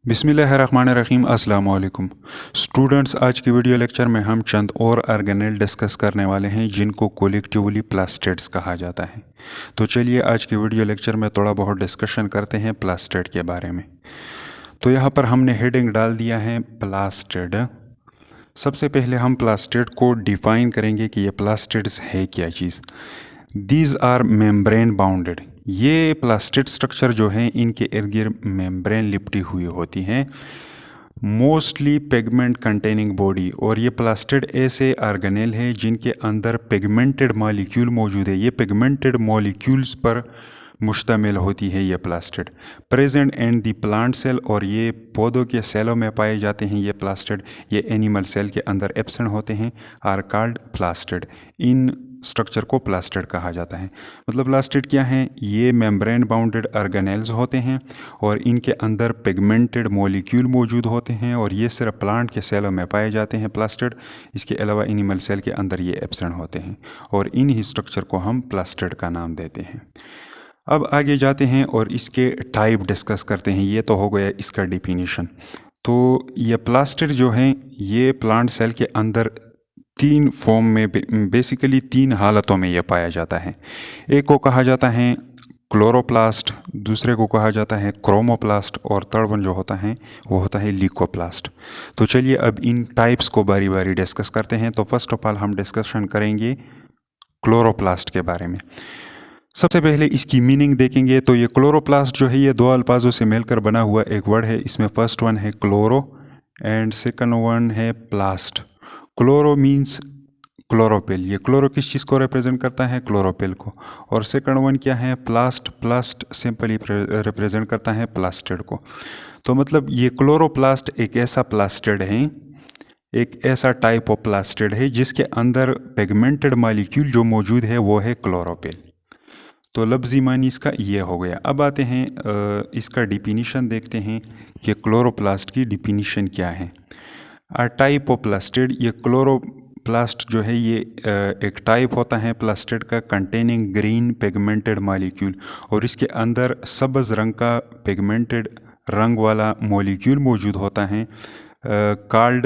बिस्मिल्लाहिर्रहमानिर्रहीम अस्सलाम वालेकुम स्टूडेंट्स। आज की वीडियो लेक्चर में हम चंद और ऑर्गेनेल डिस्कस करने वाले हैं जिनको कोलेक्टिवली प्लास्टिड्स कहा जाता है। तो चलिए आज की वीडियो लेक्चर में थोड़ा बहुत डिस्कशन करते हैं प्लास्टिड के बारे में। तो यहाँ पर हमने हेडिंग डाल दिया है प्लास्टिड। सबसे पहले हम प्लास्टिड को डिफाइन करेंगे कि ये प्लास्टिड्स है क्या चीज़। These are membrane bounded. ये प्लास्टिड स्ट्रक्चर जो हैं इनके इर्द गिर्द मेम्ब्रेन लिपटी हुई होती हैं, मोस्टली पिगमेंट कंटेनिंग बॉडी। और ये प्लास्टिड ऐसे ऑर्गेनेल है जिनके अंदर पिगमेंटेड मॉलिक्यूल मौजूद है। ये पिगमेंटेड मॉलिक्यूल्स पर मुश्तमिल होती है ये plastid. Present in the plant cell, और ये पौधों के सेलों में पाए जाते हैं ये प्लास्टिड। ये एनिमल सेल के अंदर एब्सेंट होते हैं, आर कॉल्ड प्लास्टिड। इन स्ट्रक्चर को प्लास्टिड कहा जाता है। मतलब प्लास्टिड क्या है? ये मेम्ब्रेन बाउंडेड ऑर्गेनेल्स होते हैं और इनके अंदर पिगमेंटेड मॉलिक्यूल मौजूद होते हैं, और ये सिर्फ प्लांट के सेलों में पाए जाते हैं प्लास्टिड। इसके अलावा एनिमल सेल के अंदर ये एब्सेंट होते हैं, और इन ही स्ट्रक्चर को हम प्लास्टिड का नाम देते हैं। अब आगे जाते हैं और इसके टाइप डिस्कस करते हैं। ये तो हो गया इसका डिफिनीशन। तो ये प्लास्टिड जो है ये प्लांट सेल के अंदर तीन फॉर्म में, बेसिकली तीन हालतों में ये पाया जाता है। एक को कहा जाता है क्लोरोप्लास्ट, दूसरे को कहा जाता है क्रोमोप्लास्ट, और थर्ड वन जो होता है वो होता है ल्यूकोप्लास्ट। तो चलिए अब इन टाइप्स को बारी बारी डिस्कस करते हैं। तो फर्स्ट ऑफ ऑल हम डिस्कशन करेंगे क्लोरोप्लास्ट के बारे में। सबसे पहले इसकी मीनिंग देखेंगे। तो ये क्लोरोप्लास्ट जो है ये दो अल्फाजों से मिलकर बना हुआ एक वर्ड है। इसमें फर्स्ट वन है क्लोरो एंड सेकंड वन है प्लास्ट। Chloro means chlorophyll. ये क्लोरो किस चीज़ को रिप्रेजेंट करता है? क्लोरोपिल को। और सेकंड वन क्या है? प्लास्ट। प्लास्ट सिंपली रिप्रेजेंट करता है प्लास्टिड को। तो मतलब ये क्लोरोप्लास्ट एक ऐसा प्लास्टिड है, एक ऐसा टाइप ऑफ प्लास्टिड है जिसके अंदर पिगमेंटेड मॉलिक्यूल जो मौजूद है वो है क्लोरोपिल। तो लफ्ज़ी मानी इसका ये हो गया। अब आते हैं इसका डिफिनीशन देखते हैं कि क्लोरोप्लास्ट की डिफिनीशन क्या है। A type of plastid. ये क्लोरोप्लास्ट जो है ये एक टाइप होता है प्लास्टिड का कंटेनिंग ग्रीन पिगमेंटेड मॉलिक्यूल, और इसके अंदर सब्ज़ रंग का पिगमेंटेड रंग वाला मॉलिक्यूल मौजूद होता है, कॉल्ड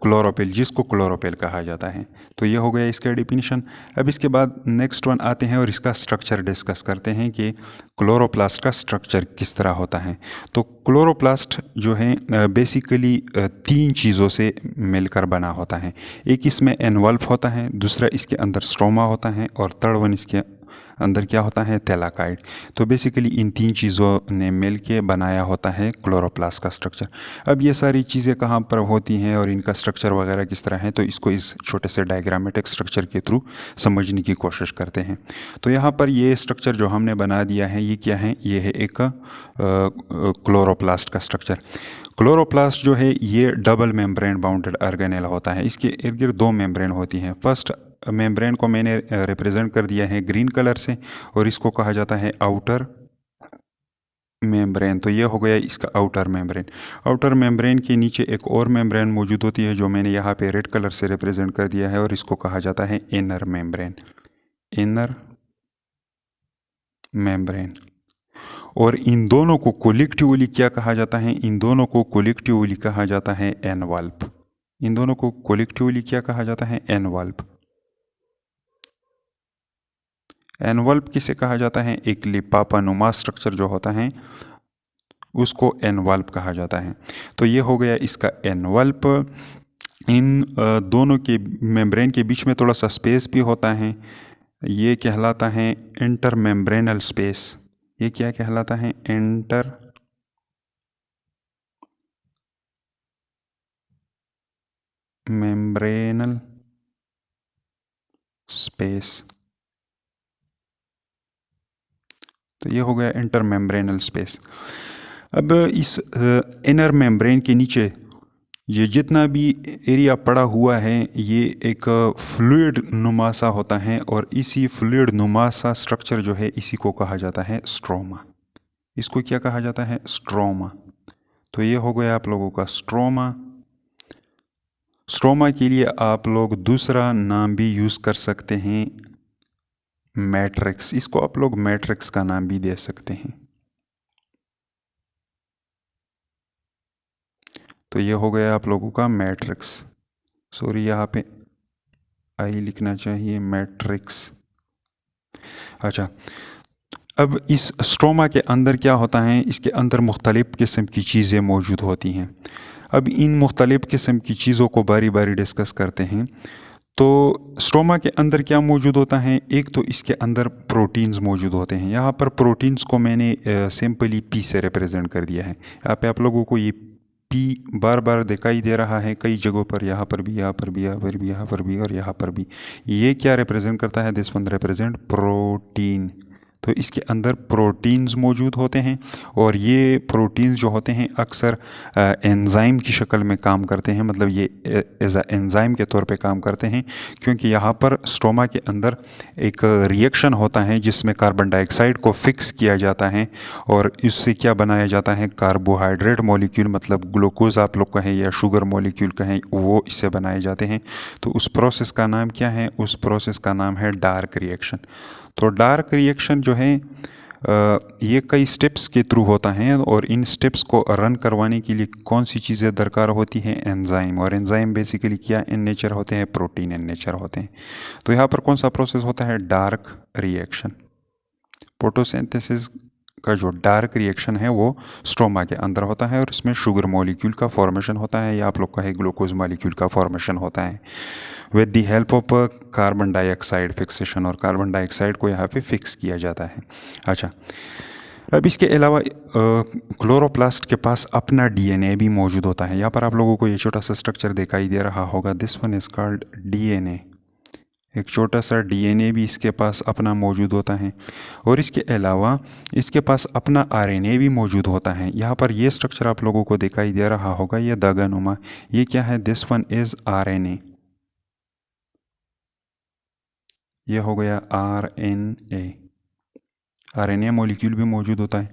क्लोरोपिल, जिसको क्लोरोपिल कहा जाता है। तो ये हो गया इसका डिफिनीशन। अब इसके बाद नेक्स्ट वन आते हैं और इसका स्ट्रक्चर डिस्कस करते हैं कि क्लोरोप्लास्ट का स्ट्रक्चर किस तरह होता है। तो क्लोरोप्लास्ट जो है बेसिकली तीन चीज़ों से मिलकर बना होता है। एक इसमें एनवल्प होता है, दूसरा इसके अंदर स्ट्रोमा होता है, और थर्ड वन इसके अंदर क्या होता है? थैलाकाइड। तो बेसिकली इन तीन चीज़ों ने मिल के बनाया होता है क्लोरोप्लास्ट का स्ट्रक्चर। अब ये सारी चीज़ें कहाँ पर होती हैं और इनका स्ट्रक्चर वगैरह किस तरह है, तो इसको इस छोटे से डायग्रामेटिक स्ट्रक्चर के थ्रू समझने की कोशिश करते हैं। तो यहाँ पर ये स्ट्रक्चर जो हमने बना दिया है ये क्या है? ये है एक क्लोरोप्लास्ट का स्ट्रक्चर। क्लोरोप्लास्ट जो है ये डबल मेम्ब्रेन बाउंडेड ऑर्गेनेल होता है। इसके इर्द गिर्द दो मेम्ब्रेन होती हैं। फर्स्ट मेम्ब्रेन को मैंने रिप्रेजेंट कर दिया है ग्रीन कलर से, और इसको कहा जाता है आउटर मेम्ब्रेन। तो ये हो गया इसका आउटर मेम्ब्रेन। आउटर मेम्ब्रेन के नीचे एक और मेम्ब्रेन मौजूद होती है जो मैंने यहाँ पे रेड कलर से रिप्रेजेंट कर दिया है, और इसको कहा जाता है इनर मेम्ब्रेन। Inner membrane. और इन दोनों को कोलेक्टिवली क्या कहा जाता है? इन दोनों को कोलेक्टिवली कहा जाता है एनवल्प। इन दोनों को कोलेक्टिवली क्या कहा जाता है? एनवल्प। एनवल्प किसे कहा जाता है? एक लिफाफानुमा स्ट्रक्चर जो होता है उसको एनवल्प कहा जाता है। तो ये हो गया इसका एनवल्प। इन दोनों के मेम्ब्रेन के बीच में थोड़ा सा स्पेस भी होता है, ये कहलाता है इंटर मेम्ब्रेनल स्पेस। ये क्या कहलाता है? Inter membranal space. तो ये हो गया इंटर मेम्ब्रेनल स्पेस। अब इस इनर मेम्ब्रेन के नीचे ये जितना भी एरिया पड़ा हुआ है ये एक फ्लूइड नुमा सा होता है, और इसी फ्लूइड नुमा सा स्ट्रक्चर जो है इसी को कहा जाता है स्ट्रोमा। इसको क्या कहा जाता है? स्ट्रोमा। तो ये हो गया आप लोगों का स्ट्रोमा। स्ट्रोमा के लिए आप लोग दूसरा नाम भी यूज़ कर सकते हैं, मैट्रिक्स। इसको आप लोग मैट्रिक्स का नाम भी दे सकते हैं। तो ये हो गया आप लोगों का मैट्रिक्स, सॉरी यहाँ पे आई लिखना चाहिए, मैट्रिक्स। अच्छा, अब इस स्ट्रोमा के अंदर क्या होता है, इसके अंदर मुख्तलिफ़ किस्म की चीज़ें मौजूद होती हैं। अब इन मुख्तलिफ़ किस्म की चीज़ों को बारी बारी डिस्कस करते हैं। तो स्ट्रोमा के अंदर क्या मौजूद होता है, एक तो इसके अंदर प्रोटीन्स मौजूद होते हैं। यहाँ पर प्रोटीन्स को मैंने सिंपली पी से रिप्रेजेंट कर दिया है। यहाँ पे आप लोगों को ये पी बार बार दिखाई दे रहा है कई जगहों पर, यहाँ पर भी, यहाँ पर भी, यहाँ पर भी, यहाँ पर भी और यहाँ पर भी। ये क्या रिप्रेजेंट करता है, दिस वन रिप्रेजेंट प्रोटीन। तो इसके अंदर प्रोटीन्स मौजूद होते हैं और ये प्रोटीन्स जो होते हैं अक्सर एंजाइम की शक्ल में काम करते हैं, मतलब ये एज एंजाइम के तौर पे काम करते हैं, क्योंकि यहाँ पर स्टोमा के अंदर एक रिएक्शन होता है जिसमें कार्बन डाइऑक्साइड को फिक्स किया जाता है और इससे क्या बनाया जाता है, कार्बोहाइड्रेट मॉलिक्यूल, मतलब ग्लूकोज आप लोग कहें या शुगर मॉलिक्यूल कहें, वो इससे बनाए जाते हैं। तो उस प्रोसेस का नाम क्या है, उस प्रोसेस का नाम है डार्क रिएक्शन। तो डार्क रिएक्शन जो है ये कई स्टेप्स के थ्रू होता है और इन स्टेप्स को रन करवाने के लिए कौन सी चीज़ें दरकार होती हैं, एंजाइम। और एंजाइम बेसिकली क्या इन नेचर होते हैं, प्रोटीन इन नेचर होते हैं। तो यहाँ पर कौन सा प्रोसेस होता है, डार्क रिएक्शन। फोटोसिंथेसिस का जो डार्क रिएक्शन है वो स्ट्रोमा के अंदर होता है और इसमें शुगर मॉलिक्यूल का फॉर्मेशन होता है या आप लोग का है ग्लूकोज मॉलिक्यूल का फॉर्मेशन होता है with the help of carbon dioxide fixation, और कार्बन डाइऑक्साइड को यहाँ पे फिक्स किया जाता है। अच्छा, अब इसके अलावा क्लोरोप्लास्ट के पास अपना डीएनए भी मौजूद होता है। यहाँ पर आप लोगों को ये छोटा सा स्ट्रक्चर दिखाई दे रहा होगा, this one is called DNA. एक छोटा सा डीएनए भी इसके पास अपना मौजूद होता है और इसके अलावा इसके पास अपना आरएनए भी मौजूद होता है। यहाँ पर ये स्ट्रक्चर आप लोगों को दिखाई दे रहा होगा, ये दागानुमा, ये क्या है, दिस वन इज आरएनए। ये हो गया आरएनए, आरएनए मॉलिक्यूल भी मौजूद होता है।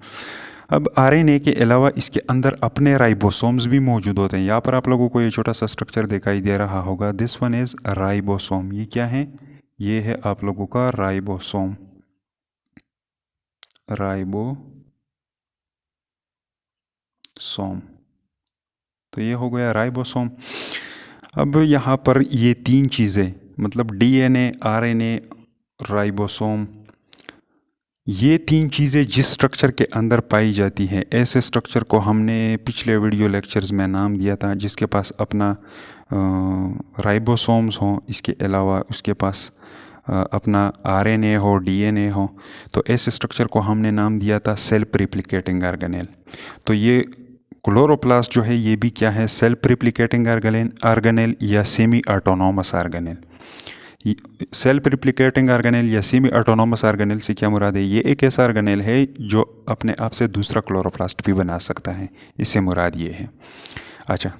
अब आरएनए के अलावा इसके अंदर अपने राइबोसोम्स भी मौजूद होते हैं। यहाँ पर आप लोगों को ये छोटा सा स्ट्रक्चर दिखाई दे रहा होगा, दिस वन इज राइबोसोम। ये क्या है, ये है आप लोगों का राइबोसोम, राइबोसोम। तो ये हो गया राइबोसोम। अब यहाँ पर ये तीन चीज़ें, मतलब डीएनए, आरएनए, राइबोसोम, ये तीन चीज़ें जिस स्ट्रक्चर के अंदर पाई जाती है, ऐसे स्ट्रक्चर को हमने पिछले वीडियो लेक्चर्स में नाम दिया था, जिसके पास अपना राइबोसोम्स हों, इसके अलावा उसके पास अपना आरएनए हो, डीएनए हो, तो ऐसे स्ट्रक्चर को हमने नाम दिया था सेल्फ रिप्लिकेटिंग ऑर्गेनेल। तो ये क्लोरोप्लास्ट जो है ये भी क्या है, सेल्फ रिप्लिकेटिंग ऑर्गेनेल या semi autonomous organelle. Self replicating organelle या सेमी ऑटोनोमस ऑर्गेनेल से क्या मुराद है, ये एक ऐसा ऑर्गेनेल है जो अपने आप से दूसरा क्लोरोप्लास्ट भी बना सकता है, इससे मुराद ये है। अच्छा,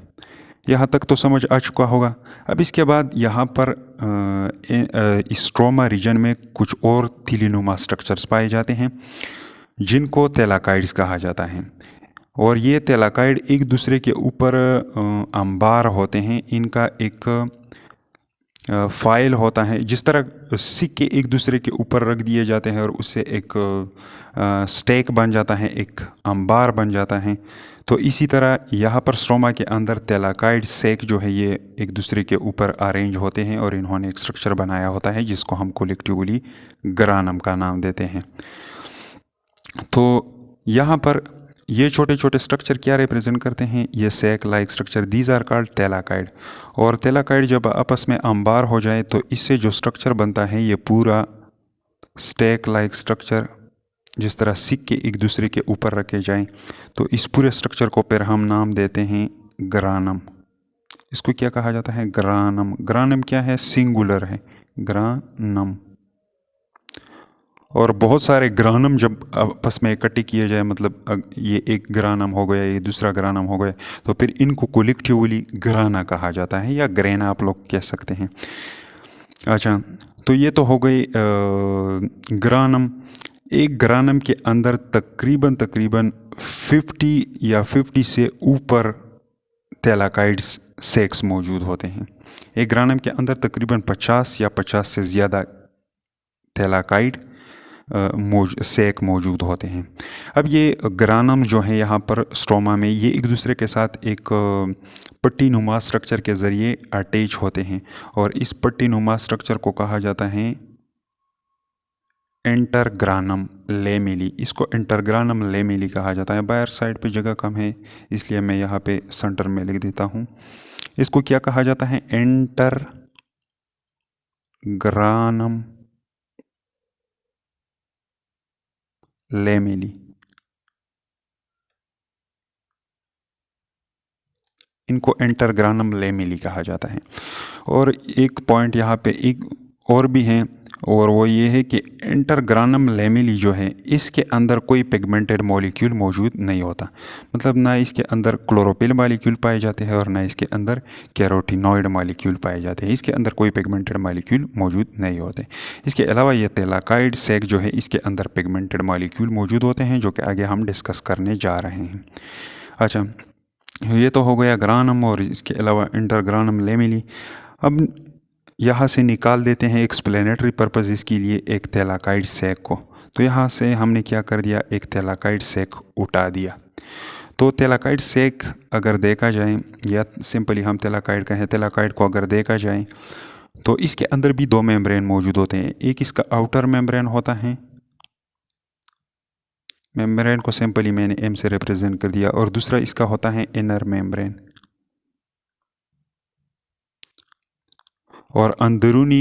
यहाँ तक तो समझ आ चुका होगा। अब इसके बाद यहाँ पर इस स्ट्रोमा रीजन में कुछ और तिलीनुमा स्ट्रक्चर्स पाए जाते हैं जिनको थैलाकाइड्स कहा जाता है, और ये थैलाकाइड एक दूसरे के ऊपर अंबार होते हैं। इनका एक फाइल होता है, जिस तरह सिक्के एक दूसरे के ऊपर रख दिए जाते हैं और उससे एक स्टैक बन जाता है, एक अंबार बन जाता है। तो इसी तरह यहाँ पर स्ट्रोमा के अंदर थैलाकाइड सेक जो है ये एक दूसरे के ऊपर अरेंज होते हैं और इन्होंने एक स्ट्रक्चर बनाया होता है जिसको हम कलेक्टिवली ग्रानम का नाम देते हैं। तो यहाँ पर ये छोटे छोटे स्ट्रक्चर क्या रिप्रेजेंट करते हैं, ये sac like structure, these are called thylakoid. और थैलाकाइड जब आपस में अंबार हो जाए तो इससे जो स्ट्रक्चर बनता है ये पूरा स्टैक लाइक स्ट्रक्चर, जिस तरह सिक्के एक दूसरे के ऊपर रखे जाएं, तो इस पूरे स्ट्रक्चर को फिर हम नाम देते हैं ग्रानम। इसको क्या कहा जाता है, ग्रानम। ग्रानम क्या है, सिंगुलर है, ग्रानम। और बहुत सारे ग्रानम जब आपस में इकट्ठे किए जाए, मतलब ये एक ग्रानम हो गया, ये दूसरा ग्रानम हो गया, तो फिर इनको कलेक्टिवली ग्राना कहा जाता है या ग्रेना आप लोग कह सकते हैं। अच्छा, तो ये तो हो गई ग्रानम। एक ग्रानम के अंदर तकरीबन 50 या 50 से ऊपर थैलाकाइड्स सेक्स मौजूद होते हैं। एक ग्रानम के अंदर तकरीबन 50 या 50 से ज़्यादा थैलाकाइड सेक मौजूद होते हैं। अब ये ग्रानम जो है यहाँ पर स्ट्रोमा में, ये एक दूसरे के साथ एक पट्टी नुमा स्ट्रक्चर के ज़रिए अटैच होते हैं और इस पट्टी नुमा स्ट्रक्चर को कहा जाता है इंटरग्रानम लेमिली। इसको इंटरग्रानम लेमिली कहा जाता है। बाहर साइड पे जगह कम है इसलिए मैं यहाँ पे सेंटर में लिख देता हूँ। इसको क्या कहा जाता है? इंटरग्रानम लेमिली। इनको इंटरग्रानम लेमिली कहा जाता है। और एक पॉइंट यहाँ पे एक और भी है, और वो ये है कि इंटरग्रानम लेमिली जो है इसके अंदर कोई पिगमेंटेड मॉलिक्यूल मौजूद नहीं होता। मतलब ना इसके अंदर क्लोरोफिल मॉलिक्यूल पाए जाते हैं और ना इसके अंदर कैरोटीनॉइड मॉलिक्यूल पाए जाते हैं। इसके अंदर कोई पिगमेंटेड मॉलिक्यूल मौजूद नहीं होते। इसके अलावा ये थैलाकाइड सेक जो है इसके अंदर पिगमेंटेड मॉलिक्यूल मौजूद होते हैं, जो कि आगे हम डिस्कस करने जा रहे हैं। अच्छा, ये तो हो गया ग्रानम और इसके अलावा इंटरग्रानम लेमिली। अब यहाँ से निकाल देते हैं एक्सप्लेनेटरी पर्पस इसके लिए एक थैलाकाइड सेक को। तो यहाँ से हमने क्या कर दिया, एक थैलाकाइड सेक उठा दिया। तो थैलाकाइड सेक अगर देखा जाए, या सिंपली हम थैलाकाइड कहें, थैलाकाइड को अगर देखा जाए तो इसके अंदर भी दो मेम्ब्रेन मौजूद होते हैं। एक इसका आउटर मेम्ब्रेन होता है, मेम्ब्रेन को सिंपली मैंने एम से रिप्रेजेंट कर दिया, और दूसरा इसका होता है इनर मेम्ब्रेन। और अंदरूनी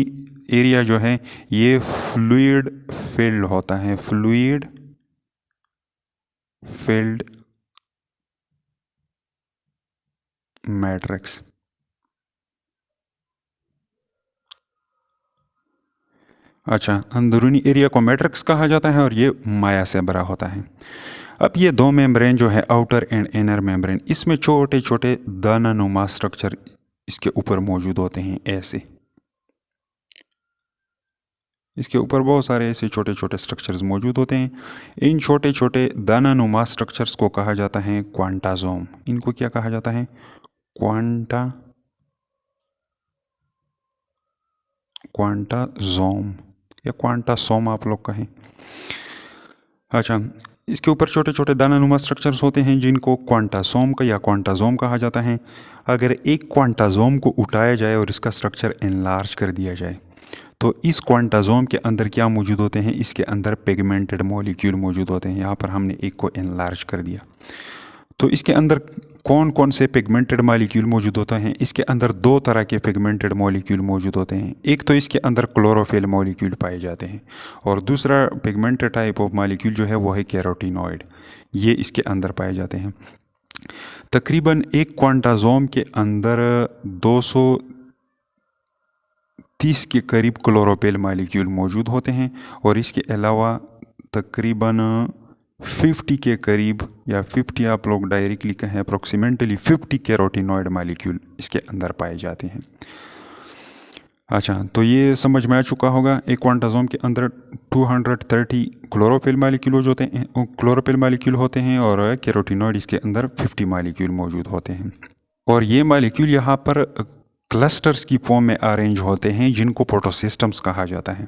एरिया जो है ये फ्लूइड फिल्ड होता है, फ्लूइड फिल्ड मैट्रिक्स। अच्छा, अंदरूनी एरिया को मैट्रिक्स कहा जाता है और ये माया से भरा होता है। अब ये दो मेम्ब्रेन जो है, आउटर एंड इनर मेम्ब्रेन, इसमें छोटे छोटे दानानुमा स्ट्रक्चर इसके ऊपर मौजूद होते हैं। ऐसे इसके ऊपर बहुत सारे ऐसे छोटे छोटे स्ट्रक्चर्स मौजूद होते हैं। इन छोटे छोटे दानानुमा स्ट्रक्चर्स को कहा जाता है क्वांटासोम। इनको क्या कहा जाता है? क्वांटासोम या क्वांटासोम आप लोग कहें। अच्छा, इसके ऊपर छोटे छोटे दानानुमा स्ट्रक्चर्स होते हैं जिनको क्वांटासोम का या क्वांटासोम कहा जाता है। अगर एक क्वांटासोम को उठाया जाए और इसका स्ट्रक्चर एनलार्ज कर दिया जाए तो इस क्वांटासोम के अंदर क्या मौजूद होते हैं? इसके अंदर पिगमेंटेड मॉलिक्यूल मौजूद होते हैं। यहाँ पर हमने एक को एनलार्ज कर दिया। तो इसके अंदर कौन कौन से पिगमेंटेड मॉलिक्यूल मौजूद होते हैं? इसके अंदर दो तरह के पिगमेंटेड मॉलिक्यूल मौजूद होते हैं। एक तो इसके अंदर क्लोरोफिल मॉलिक्यूल पाए जाते हैं, और दूसरा पिगमेंटेड टाइप ऑफ मॉलिक्यूल जो है वो है कैरोटीनॉइड। ये इसके अंदर पाए जाते हैं। तकरीबन एक क्वांटासोम के अंदर 230 के करीब क्लोरोफिल मॉलिक्यूल मौजूद होते हैं, और इसके अलावा तकरीबन 50 के करीब, या 50 आप लोग डायरेक्टली कहें अप्रोक्सीमेटली 50 कैरोटीनॉइड मॉलिक्यूल इसके अंदर पाए जाते हैं। अच्छा, तो ये समझ में आ चुका होगा। एक क्वांटासोम के अंदर 230 क्लोरोफिल मॉलिक्यूल होते हैं और कैरोटीनॉइड इसके अंदर 50 मॉलिक्यूल मौजूद होते हैं। और ये मॉलिक्यूल यहाँ पर क्लस्टर्स की फॉर्म में अरेंज होते हैं जिनको प्रोटोसिस्टम्स कहा जाता है।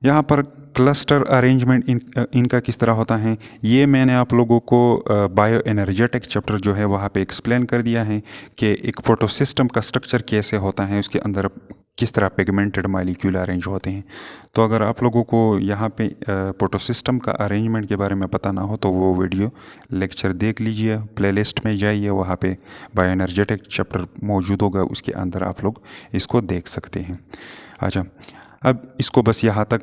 यहाँ पर क्लस्टर अरेंजमेंट इनका किस तरह होता है, ये मैंने आप लोगों को बायो एनर्जेटिक चैप्टर जो है वहाँ पे एक्सप्लेन कर दिया है कि एक प्रोटोसिस्टम का स्ट्रक्चर कैसे होता है, उसके अंदर किस तरह पिगमेंटेड मॉलिक्यूल अरेंज होते हैं। तो अगर आप लोगों को यहाँ पे प्रोटोसिस्टम का अरेंजमेंट के बारे में पता ना हो तो वो वीडियो लेक्चर देख लीजिए, प्लेलिस्ट में जाइए, वहाँ पे बायो एनर्जेटिक चैप्टर मौजूद होगा, उसके अंदर आप लोग इसको देख सकते हैं। अच्छा, अब इसको बस यहाँ तक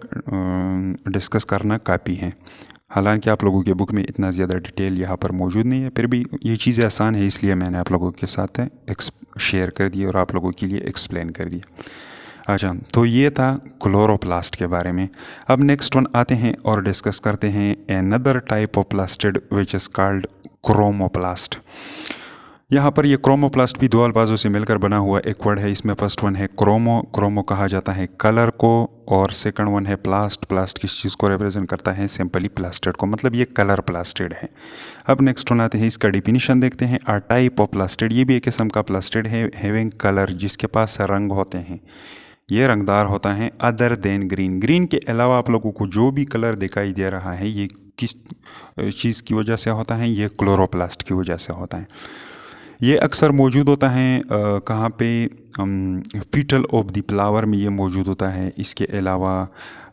डिस्कस करना काफ़ी है। हालांकि आप लोगों के बुक में इतना ज़्यादा डिटेल यहाँ पर मौजूद नहीं है, फिर भी ये चीज़ें आसान है इसलिए मैंने आप लोगों के साथ शेयर कर दिया और आप लोगों के लिए एक्सप्लेन कर दिया। अच्छा, तो ये था क्लोरोप्लास्ट के बारे में। अब नेक्स्ट वन आते हैं और डिस्कस करते हैं another type of plastid which is called chromoplast. यहाँ पर ये क्रोमोप्लास्ट भी दो अल्फाजों से मिलकर बना हुआ एक वर्ड है। इसमें फर्स्ट वन है क्रोमो कहा जाता है कलर को, और सेकंड वन है प्लास्ट किस चीज़ को रिप्रेजेंट करता है? सिंपली प्लास्टिड को, मतलब ये कलर प्लास्टिड है। अब नेक्स्ट वन आते हैं, इसका डिफिनीशन देखते हैं। अ टाइप ऑफ प्लास्टिड, ये भी एक किस्म का प्लास्टिड है हैविंग कलर, जिसके पास रंग होते हैं। ये रंगदार होता है अदर देन ग्रीन। ग्रीन के अलावा आप लोगों को जो भी कलर दिखाई दे रहा है ये किस चीज़ की वजह से होता है, ये क्लोरोप्लास्ट की वजह से होता है। ये अक्सर मौजूद होता है कहाँ पे, पीटल ऑफ द फ्लावर में ये मौजूद होता है। इसके अलावा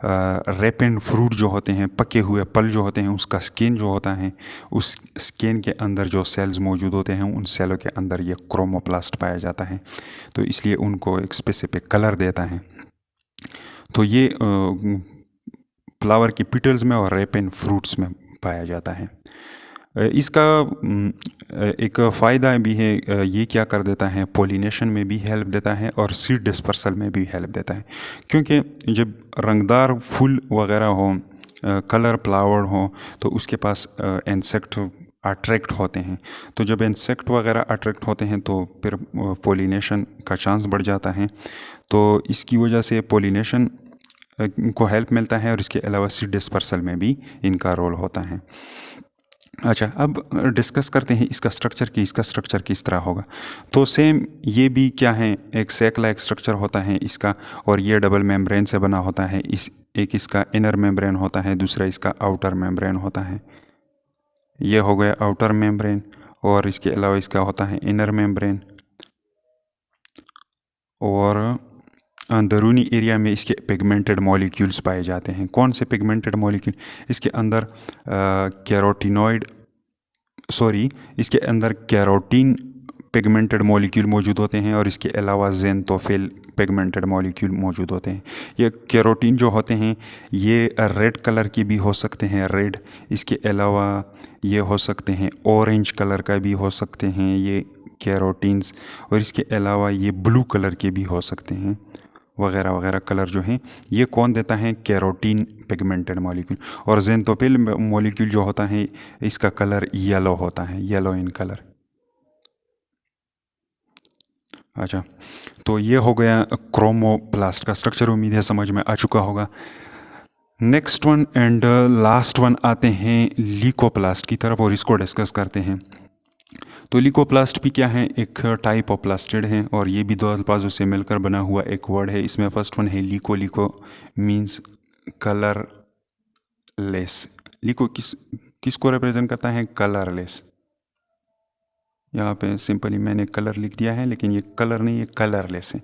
रेपेंड फ्रूट जो होते हैं, पके हुए फल जो होते हैं, उसका स्किन जो होता है, उस स्किन के अंदर जो सेल्स मौजूद होते हैं उन सेलों के अंदर ये क्रोमोप्लास्ट पाया जाता है, तो इसलिए उनको एक स्पेसिफिक कलर देता है। तो ये फ्लावर की पिटल्स में और रेपेंड फ्रूट्स में पाया जाता है। इसका एक फ़ायदा भी है, ये क्या कर देता है, पोलिनेशन में भी हेल्प देता है और सीड डिस्पर्सल में भी हेल्प देता है। क्योंकि जब रंगदार फूल वगैरह हो, कलर फ्लावर हो, तो उसके पास इंसेक्ट अट्रैक्ट होते हैं। तो जब इंसेक्ट वगैरह अट्रैक्ट होते हैं तो फिर पोलिनेशन का चांस बढ़ जाता है। तो इसकी वजह से पोलिनेशन को हेल्प मिलता है और इसके अलावा सीड डिस्पर्सल में भी इनका रोल होता है। अच्छा, अब डिस्कस करते हैं इसका स्ट्रक्चर की, इसका स्ट्रक्चर किस तरह होगा। तो सेम ये भी क्या है, एक सैक लाइक स्ट्रक्चर होता है इसका, और ये डबल मेम्ब्रेन से बना होता है। एक इसका इनर मेम्ब्रेन होता है, दूसरा इसका आउटर मेम्ब्रेन होता है। ये हो गया आउटर मेम्ब्रेन, और इसके अलावा इसका होता है इनर मेम्ब्रेन। और अंदरूनी एरिया में इसके पिगमेंटेड मॉलिक्यूल्स पाए जाते हैं। कौन से पिगमेंटेड मॉलिक्यूल? इसके अंदर इसके अंदर कैरोटीन पिगमेंटेड मॉलिक्यूल मौजूद होते हैं, और इसके अलावा ज़ेनथोफिल पिगमेंटेड मॉलिक्यूल मौजूद होते हैं। ये कैरोटीन जो होते हैं ये रेड कलर की भी हो सकते हैं, रेड। इसके अलावा ये हो सकते हैं ऑरेंज कलर का भी हो सकते हैं ये कैरोटीन्स, और इसके अलावा ये ब्लू कलर के भी हो सकते हैं, वगैरह वगैरह कलर जो हैं ये कौन देता है, कैरोटीन पिगमेंटेड मॉलिक्यूल। और ज़ेनथोफिल मॉलिक्यूल जो होता है इसका कलर येलो होता है, येलो इन कलर। अच्छा, तो ये हो गया क्रोमोप्लास्ट का स्ट्रक्चर। उम्मीद है समझ में आ चुका होगा। Next one and last one आते हैं लीकोप्लास्ट की तरफ, और इसको डिस्कस करते हैं। तो लीकोप्लास्ट भी क्या है, एक टाइप ऑफ प्लास्टिड है, और ये भी दो अल्फाजों से मिलकर बना हुआ एक वर्ड है। इसमें फर्स्ट वन है लीको। लीको मीन्स कलरलेस। लीको किसको रिप्रेजेंट करता है, कलरलेस। यहाँ पे सिंपली मैंने कलर लिख दिया है, लेकिन ये कलर नहीं, ये कलरलेस है।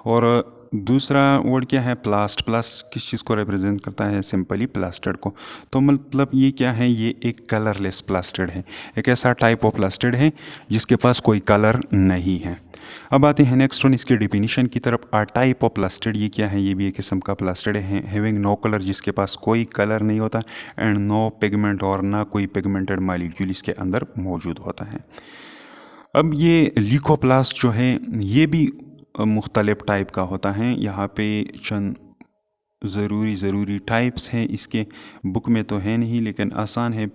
और दूसरा वर्ड क्या है, प्लास्ट। प्लास्ट किस चीज़ को रिप्रेजेंट करता है, सिंपली प्लास्टिड को। तो मतलब ये क्या है, ये एक कलरलेस प्लास्टिड है, एक ऐसा टाइप ऑफ प्लास्टिड है जिसके पास कोई कलर नहीं है। अब आते हैं नेक्स्ट वन, इसके डिफिनीशन की तरफ। आ टाइप ऑफ प्लास्टिड ये क्या है, ये भी एक किस्म का प्लास्टिड है, हैविंग नो कलर, जिसके पास कोई कलर नहीं होता, एंड नो पिगमेंट, और ना कोई पिगमेंटेड मॉलिक्यूल इसके अंदर मौजूद होता है। अब ये लीकोप्लास्ट जो है ये भी मुख्तलिफ टाइप का होता है। यहाँ पे चंद ज़रूरी टाइप्स हैं, इसके बुक में तो है नहीं, लेकिन आसान है,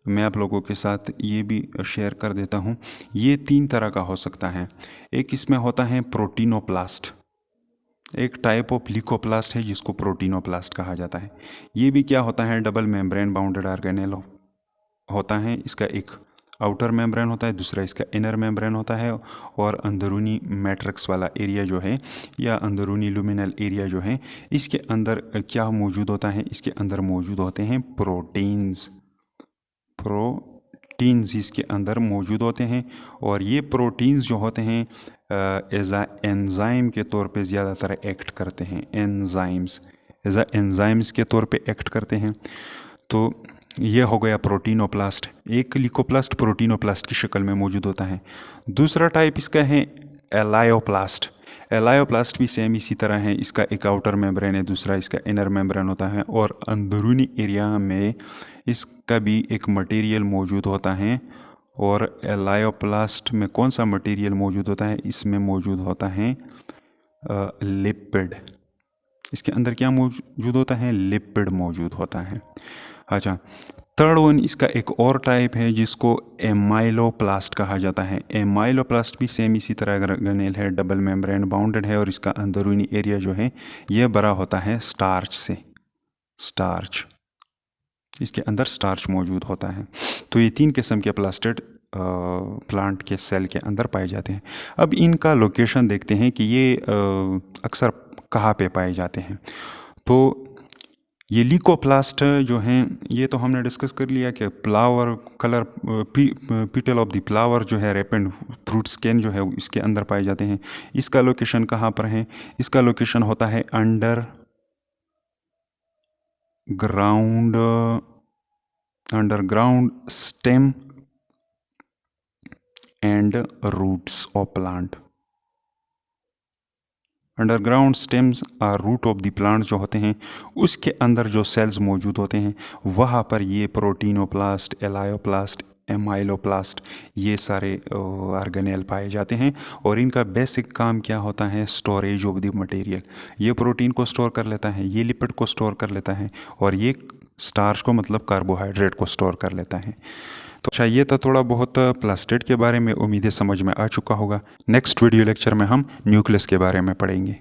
मैं आप लोगों के साथ ये भी शेयर कर देता हूँ। ये 3 तरह का हो सकता है। एक इसमें होता है प्रोटीनोप्लास्ट, एक टाइप ऑफ लीकोप्लास्ट है जिसको प्रोटीनोप्लास्ट कहा जाता है। ये भी क्या होता है, डबल मेम्ब्रेन बाउंडेड ऑर्गेनेल होता है। इसका एक आउटर मेम्ब्रेन होता है, दूसरा इसका इनर मेम्ब्रेन होता है, और अंदरूनी मैट्रिक्स वाला एरिया जो है, या अंदरूनी लुमिनल एरिया जो है, इसके अंदर क्या मौजूद होता है, इसके अंदर मौजूद होते हैं प्रोटीन्स इसके अंदर मौजूद होते हैं। और ये प्रोटीन्स जो होते हैं एंजाइम के तौर पे ज़्यादातर एक्ट करते हैं, एंजाइम्स के तौर पे एक्ट करते हैं। तो ये हो गया प्रोटीनोप्लास्ट। एक लीकोप्लास्ट प्रोटीनोप्लास्ट की शक्ल में मौजूद होता है। दूसरा टाइप इसका है एलायोप्लास्ट। एलायोप्लास्ट भी सेम इसी तरह है, इसका एक आउटर मेम्ब्रेन है, दूसरा इसका इनर मेम्ब्रेन होता है, और अंदरूनी एरिया में इसका भी एक मटेरियल मौजूद होता है। और एलायोप्लास्ट में कौन सा मटेरियल मौजूद होता है, इसमें मौजूद होता है लिपिड। इसके अंदर क्या मौजूद होता है, लिपिड मौजूद होता है। अच्छा, थर्ड वन इसका एक और टाइप है जिसको एमाइलोप्लास्ट कहा जाता है। एमाइलोप्लास्ट भी सेम इसी तरह ऑर्गेनेल है, डबल मेम्ब्रेन बाउंडेड है, और इसका अंदरूनी एरिया जो है ये भरा होता है स्टार्च से, स्टार्च, इसके अंदर स्टार्च मौजूद होता है। तो ये 3 किस्म के प्लास्टिड प्लांट के सेल के अंदर पाए जाते हैं। अब इनका लोकेशन देखते हैं कि ये अक्सर कहाँ पे पाए जाते हैं। तो ये लीकोप्लास्ट जो हैं ये तो हमने डिस्कस कर लिया कि flower colour petal of the flower जो है रेपेंड फ्रूट स्केन जो है इसके अंदर पाए जाते हैं। इसका लोकेशन कहाँ पर है? इसका लोकेशन होता है underground stem and roots of plant. Underground stems और रूट ऑफ द प्लांट जो होते हैं उसके अंदर जो सेल्स मौजूद होते हैं वहाँ पर ये प्रोटीनोप्लास्ट, एलायोप्लास्ट, एमाइलोप्लास्ट ये सारे ऑर्गेनेल पाए जाते हैं। और इनका बेसिक काम क्या होता है? Storage of the material. ये प्रोटीन को स्टोर कर लेता है, ये लिपिड को स्टोर कर लेता है, और ये स्टार्च को मतलब कार्बोहाइड्रेट को स्टोर कर लेता है। तो अच्छा, ये तो थोड़ा बहुत प्लास्टिड के बारे में उम्मीद है समझ में आ चुका होगा। नेक्स्ट वीडियो लेक्चर में हम न्यूक्लियस के बारे में पढ़ेंगे।